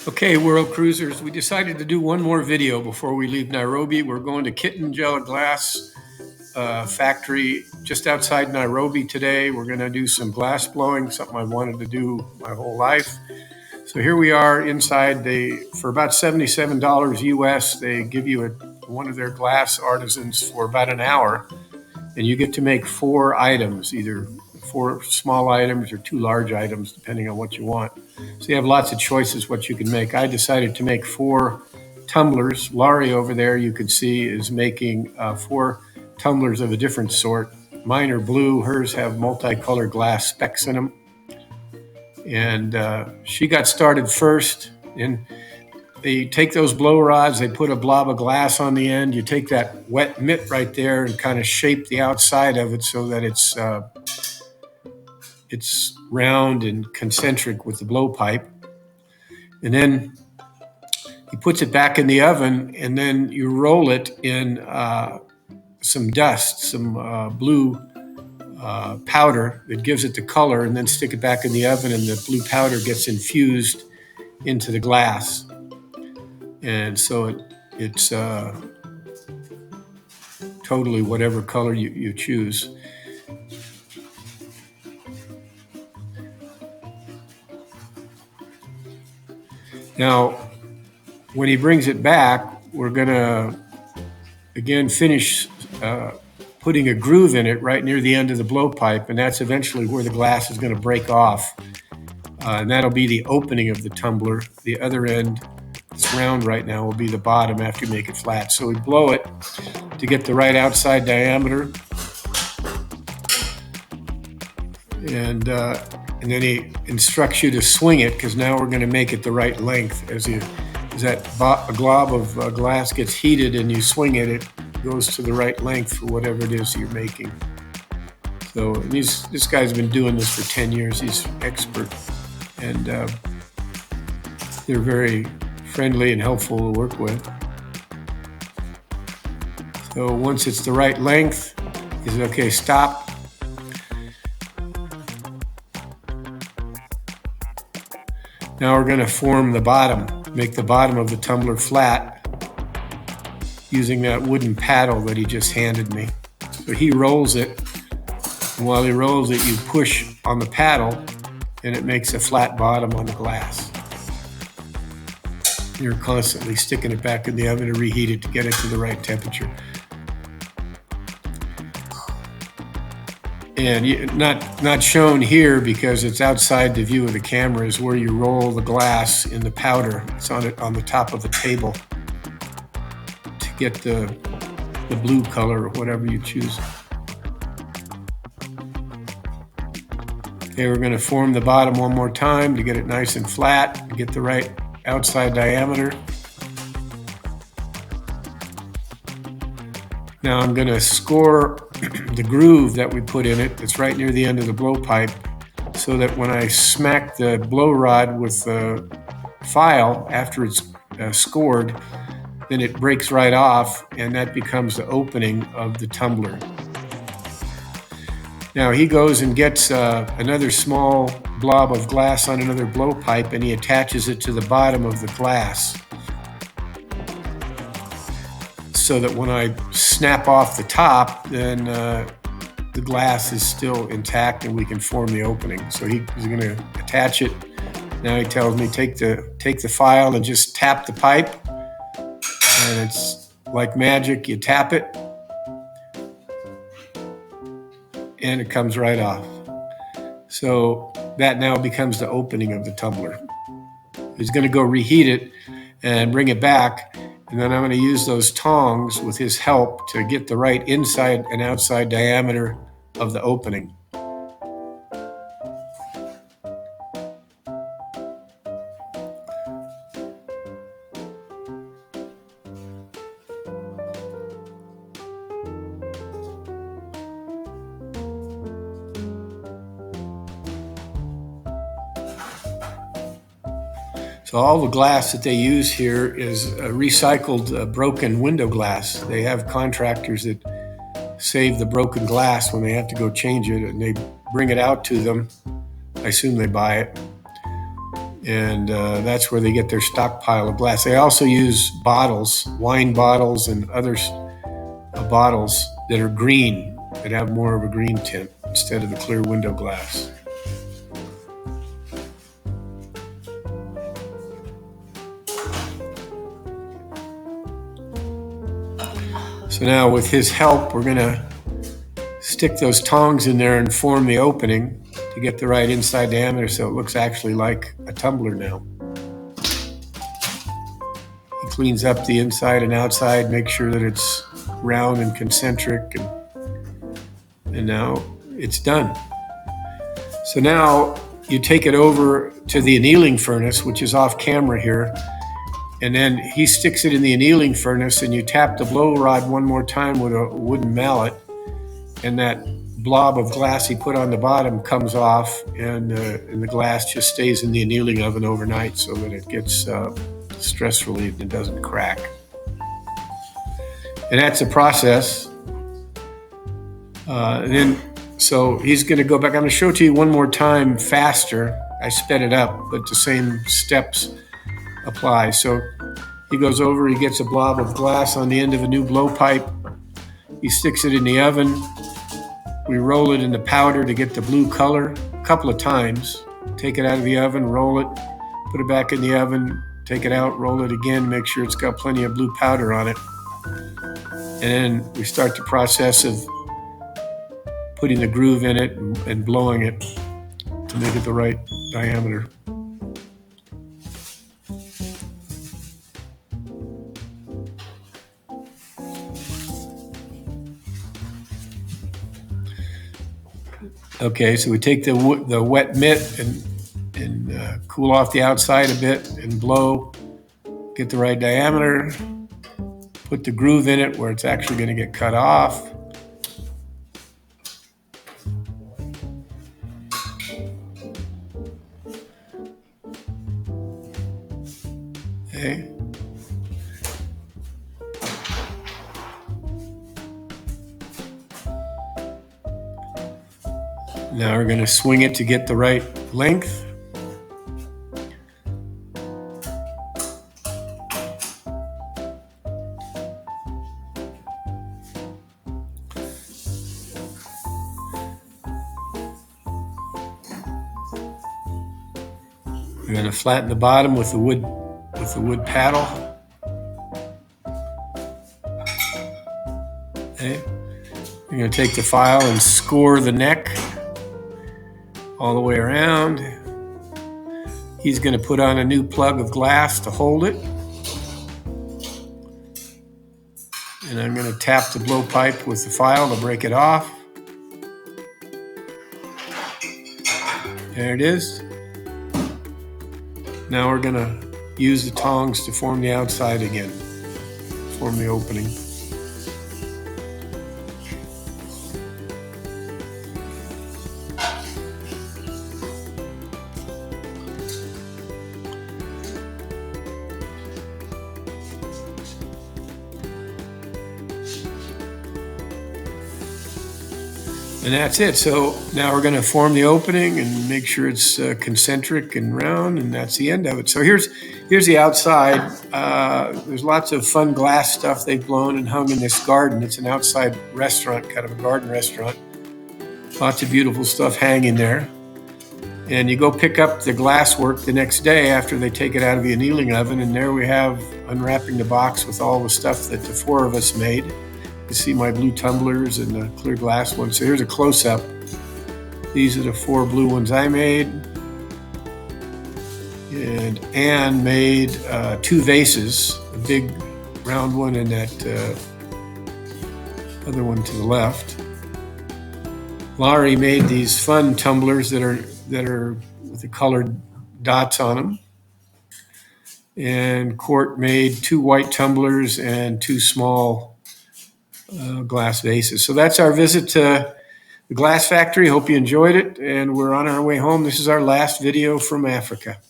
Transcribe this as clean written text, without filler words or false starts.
Okay, World Cruisers, we decided to do one more video before we leave Nairobi. We're going to Kitengela Glass Factory just outside Nairobi today. We're going to do some glass blowing, something I wanted to do my whole life. So here we are inside. For about $77 US, they give you one of their glass artisans for about an hour, and you get to make 4 items, either 4 small items or 2 large items, depending on what you want. So you have lots of choices what you can make. I decided to make 4 tumblers. Laurie over there, you can see, is making 4 tumblers of a different sort. Mine are blue. Hers have multicolored glass specks in them. And she got started first. And they take those blow rods, they put a blob of glass on the end. You take that wet mitt right there and kind of shape the outside of it so that it's round and concentric with the blowpipe. And then he puts it back in the oven, and then you roll it in some dust, some blue powder that gives it the color, and then stick it back in the oven, and the blue powder gets infused into the glass. And so it's totally whatever color you choose. Now, when he brings it back, we're going to, again, finish putting a groove in it right near the end of the blowpipe, and that's eventually where the glass is going to break off. And that'll be the opening of the tumbler. The other end, it's round right now, will be the bottom after you make it flat. So we blow it to get the right outside diameter. And then he instructs you to swing it, because now we're going to make it the right length. As that glob of glass gets heated and you swing it, it goes to the right length for whatever it is you're making. So this guy's been doing this for 10 years. He's expert. And they're very friendly and helpful to work with. So once it's the right length, he says, okay, stop. Now we're going to form the bottom, make the bottom of the tumbler flat using that wooden paddle that he just handed me. So he rolls it, and while he rolls it, you push on the paddle, and it makes a flat bottom on the glass. You're constantly sticking it back in the oven to reheat it to get it to the right temperature. And not shown here because it's outside the view of the camera is where you roll the glass in the powder. It's on the top of the table to get the blue color or whatever you choose. Okay, we're going to form the bottom one more time to get it nice and flat, to get the right outside diameter. Now I'm going to score the groove that we put in it. It's right near the end of the blowpipe, so that when I smack the blow rod with the file after it's scored, then it breaks right off, and that becomes the opening of the tumbler. Now he goes and gets another small blob of glass on another blowpipe, and he attaches it to the bottom of the glass, so that when I snap off the top, then the glass is still intact and we can form the opening. So he's going to attach it. Now he tells me take the file and just tap the pipe, and it's like magic. You tap it, and it comes right off. So that now becomes the opening of the tumbler. He's going to go reheat it and bring it back. And then I'm going to use those tongs with his help to get the right inside and outside diameter of the opening. So all the glass that they use here is recycled broken window glass. They have contractors that save the broken glass when they have to go change it, and they bring it out to them. I assume they buy it. And that's where they get their stockpile of glass. They also use bottles, wine bottles and other bottles that are green, that have more of a green tint instead of the clear window glass. So now with his help, we're going to stick those tongs in there and form the opening to get the right inside diameter so it looks actually like a tumbler now. He cleans up the inside and outside, make sure that it's round and concentric, and now it's done. So now you take it over to the annealing furnace, which is off camera here, and then he sticks it in the annealing furnace, and you tap the blow rod one more time with a wooden mallet, and that blob of glass he put on the bottom comes off, and the glass just stays in the annealing oven overnight so that it gets stress relieved and doesn't crack. And that's the process. So he's going to go back. I'm going to show it to you one more time faster. I sped it up, but the same steps apply. So he goes over, he gets a blob of glass on the end of a new blowpipe. He sticks it in the oven. We roll it in the powder to get the blue color a couple of times. Take it out of the oven, roll it, put it back in the oven, take it out, roll it again, make sure it's got plenty of blue powder on it. And then we start the process of putting the groove in it and blowing it to make it the right diameter. Okay, so we take the wet mitt and cool off the outside a bit and blow, get the right diameter, put the groove in it where it's actually going to get cut off. Okay. Now we're going to swing it to get the right length. We're going to flatten the bottom with the wood paddle. Okay. We're going to take the file and score the neck all the way around. He's going to put on a new plug of glass to hold it. And I'm going to tap the blowpipe with the file to break it off. There it is. Now we're going to use the tongs to form the outside again, form the opening. And that's it. So now we're going to form the opening and make sure it's concentric and round, and that's the end of it. So here's the outside. There's lots of fun glass stuff they've blown and hung in this garden. It's an outside restaurant, kind of a garden restaurant. Lots of beautiful stuff hanging there. And you go pick up the glasswork the next day after they take it out of the annealing oven, and there we have unwrapping the box with all the stuff that the four of us made. You see my blue tumblers and the clear glass ones. So here's a close-up. These are the 4 blue ones I made. And Anne made 2 vases, a big round one and that other one to the left. Laurie made these fun tumblers that are with the colored dots on them. And Court made 2 white tumblers and 2 small glass vases. So that's our visit to the glass factory. Hope you enjoyed it, and we're on our way home. This is our last video from Africa.